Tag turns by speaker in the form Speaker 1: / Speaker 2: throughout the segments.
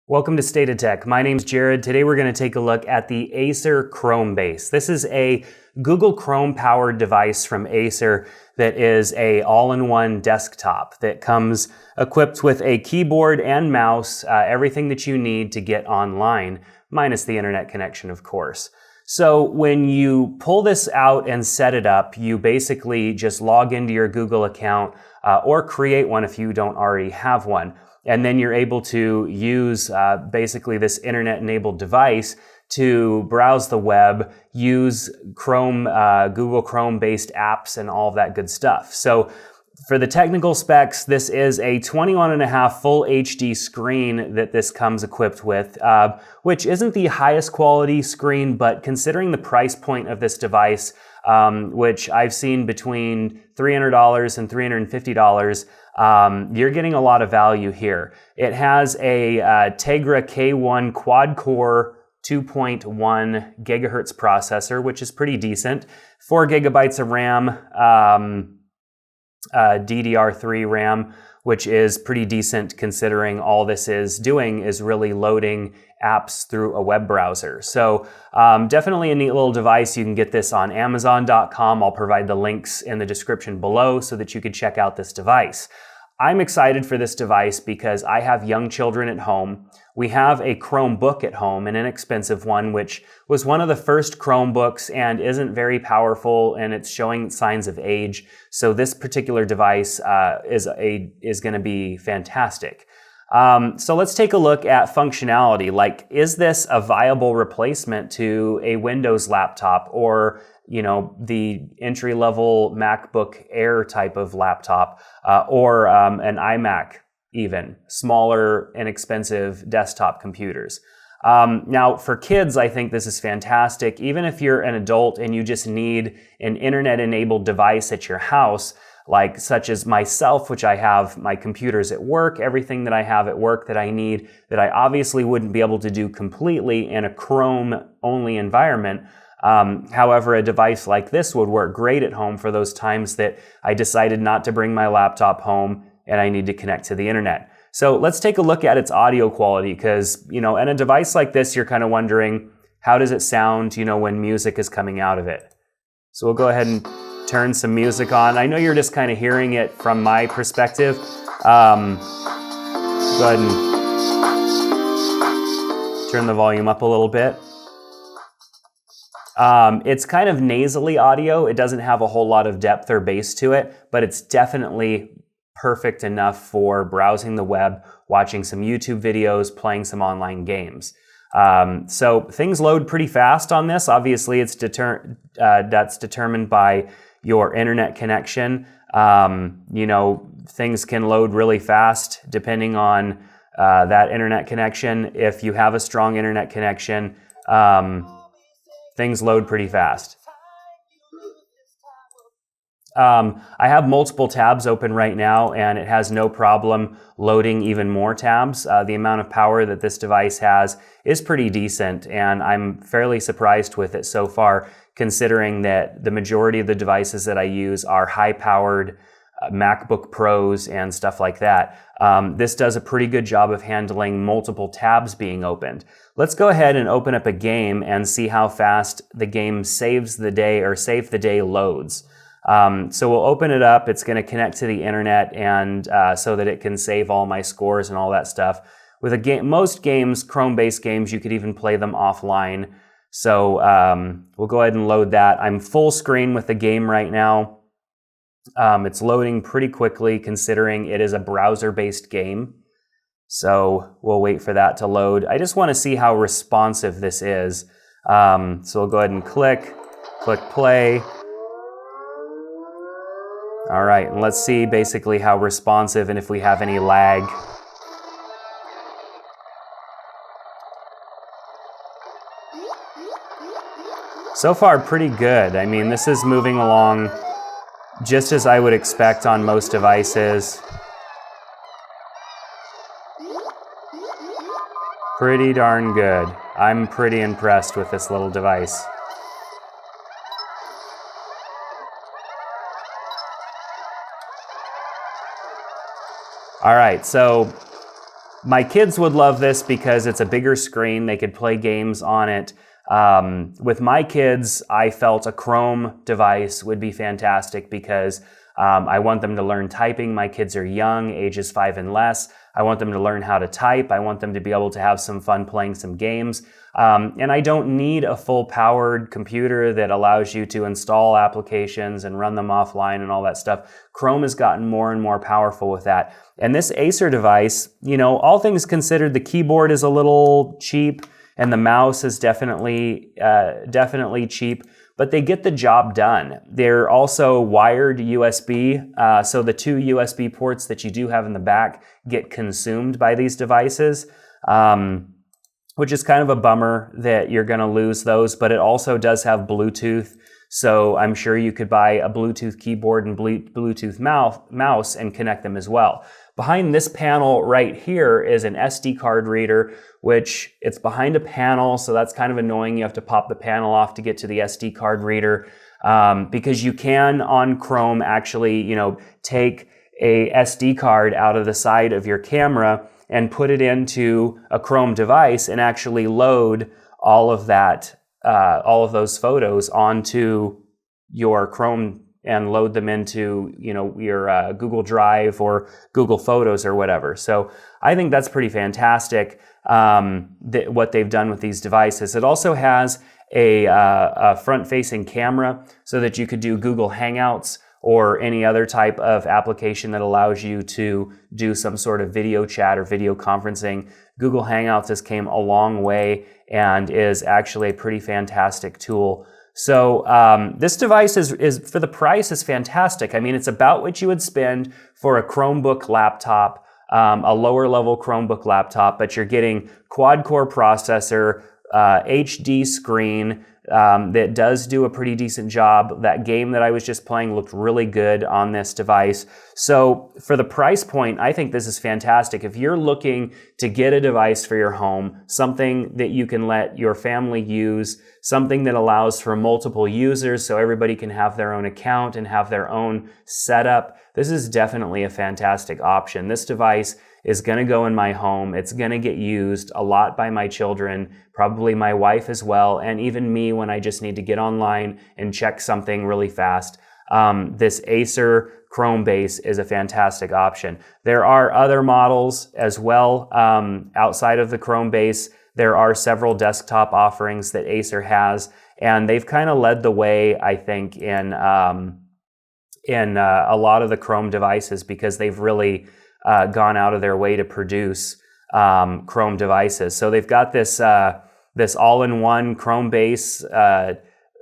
Speaker 1: Welcome to State of Tech. My name's Jared. Today we're going to take a look at the Acer Chromebase. This is a Google Chrome powered device from Acer that is a all-in-one desktop that comes equipped with a keyboard and mouse, everything that you need to get online, minus the internet connection, of course. So when you pull this out and set it up, you basically just log into your Google account or create one if you don't already have one. And then you're able to use basically this internet-enabled device to browse the web, use Chrome, Google Chrome-based apps, and all of that good stuff. So for the technical specs, this is a 21.5 full HD screen that this comes equipped with, which isn't the highest quality screen, but considering the price point of this device, which I've seen between $300 and $350, you're getting a lot of value here. It has a Tegra K1 quad-core 2.1 gigahertz processor, which is pretty decent. 4 gigabytes of RAM, DDR3 RAM, which is pretty decent considering all this is doing is really loading apps through a web browser. So definitely a neat little device. You can get this on Amazon.com. I'll provide the links in the description below so that you could check out this device. I'm excited for this device because I have young children at home. We have a Chromebook at home, an inexpensive one, which was one of the first Chromebooks and isn't very powerful, and it's showing signs of age. So this particular device is going to be fantastic. So let's take a look at functionality. Like, is this a viable replacement to a Windows laptop or the entry-level MacBook Air type of laptop, or an iMac even, smaller, inexpensive desktop computers. Now, for kids, I think this is fantastic. Even if you're an adult and you just need an internet-enabled device at your house, like such as myself, which I have my computers at work, everything that I have at work that I need, that I obviously wouldn't be able to do completely in a Chrome-only environment. However, a device like this would work great at home for those times that I decided not to bring my laptop home and I need to connect to the internet. So let's take a look at its audio quality because, in a device like this, you're kind of wondering, how does it sound, when music is coming out of it? So we'll go ahead and turn some music on. I know you're just kind of hearing it from my perspective. Go ahead and turn the volume up a little bit. It's kind of nasally audio. It doesn't have a whole lot of depth or bass to it, but it's definitely perfect enough for browsing the web, watching some YouTube videos, playing some online games. So things load pretty fast on this. Obviously, it's that's determined by your internet connection. Things can load really fast depending on that internet connection. If you have a strong internet connection, things load pretty fast. I have multiple tabs open right now and it has no problem loading even more tabs. The amount of power that this device has is pretty decent and I'm fairly surprised with it so far, considering that the majority of the devices that I use are high-powered MacBook Pros and stuff like that. This does a pretty good job of handling multiple tabs being opened. Let's go ahead and open up a game and see how fast the game saves the day or save the day loads. So we'll open it up. It's going to connect to the internet and so that it can save all my scores and all that stuff. With most games, Chrome-based games, you could even play them offline. So we'll go ahead and load that. I'm full screen with the game right now. It's loading pretty quickly considering it is a browser-based game. So we'll wait for that to load. I just want to see how responsive this is. So we'll go ahead and click play. All right, and let's see basically how responsive and if we have any lag. So far, pretty good. I mean, this is moving along just as I would expect on most devices. Pretty darn good. I'm pretty impressed with this little device. All right, so my kids would love this because it's a bigger screen. They could play games on it. With my kids, I felt a Chrome device would be fantastic because I want them to learn typing. My kids are young, ages 5 and less. I want them to learn how to type. I want them to be able to have some fun playing some games. And I don't need a full-powered computer that allows you to install applications and run them offline and all that stuff. Chrome has gotten more and more powerful with that. And this Acer device, you know, all things considered, the keyboard is a little cheap and the mouse is definitely cheap, but they get the job done. They're also wired USB, so the 2 USB ports that you do have in the back get consumed by these devices, which is kind of a bummer that you're gonna lose those, but it also does have Bluetooth, so I'm sure you could buy a Bluetooth keyboard and Bluetooth mouse and connect them as well. Behind this panel right here is an SD card reader, which it's behind a panel, so that's kind of annoying. You have to pop the panel off to get to the SD card reader, because you can on Chrome actually, you know, take a SD card out of the side of your camera and put it into a Chrome device and actually load all of that, all of those photos onto your Chrome and load them into, you know, your Google Drive or Google Photos or whatever. So I think that's pretty fantastic, what they've done with these devices. It also has a front-facing camera so that you could do Google Hangouts or any other type of application that allows you to do some sort of video chat or video conferencing. Google Hangouts has came a long way and is actually a pretty fantastic tool. So this device is for the price is fantastic. I mean, it's about what you would spend for a Chromebook laptop, a lower level Chromebook laptop, but you're getting quad-core processor, HD screen, that does do a pretty decent job. That game that I was just playing looked really good on this device. So for the price point, I think this is fantastic. If you're looking to get a device for your home, something that you can let your family use, something that allows for multiple users so everybody can have their own account and have their own setup, this is definitely a fantastic option. This device is going to go in my home. It's going to get used a lot by my children, probably my wife as well, and even me when I just need to get online and check something really fast. This Acer Chromebase is a fantastic option. There are other models as well outside of the Chromebase. There are several desktop offerings that Acer has, and they've kind of led the way, I think, in a lot of the Chrome devices because they've really gone out of their way to produce Chrome devices. So they've got this this all-in-one Chromebase.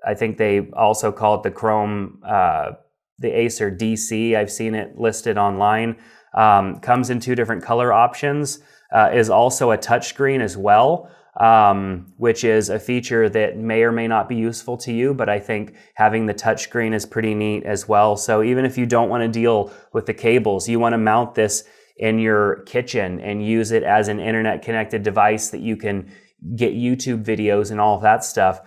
Speaker 1: I think they also call it the Acer DC. I've seen it listed online. Comes in 2 different color options. Is also a touchscreen as well, which is a feature that may or may not be useful to you, but I think having the touchscreen is pretty neat as well. So even if you don't want to deal with the cables, you want to mount this in your kitchen and use it as an internet connected device that you can get YouTube videos and all of that stuff.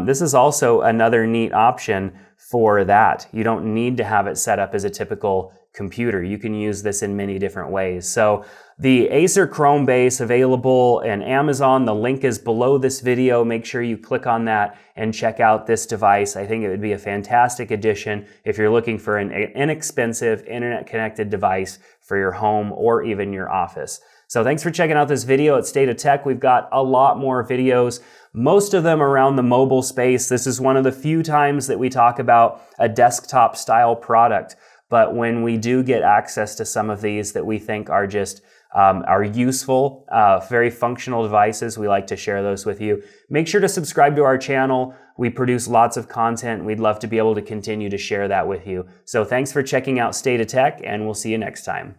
Speaker 1: This is also another neat option for that. You don't need to have it set up as a typical computer. You can use this in many different ways. So the Acer Chromebase available in Amazon. The link is below this video. Make sure you click on that and check out this device. I think it would be a fantastic addition if you're looking for an inexpensive internet connected device for your home or even your office. So thanks for checking out this video at State of Tech. We've got a lot more videos, most of them around the mobile space. This is one of the few times that we talk about a desktop style product. But when we do get access to some of these that we think are just are useful, very functional devices, we like to share those with you. Make sure to subscribe to our channel. We produce lots of content. We'd love to be able to continue to share that with you. So thanks for checking out State of Tech, and we'll see you next time.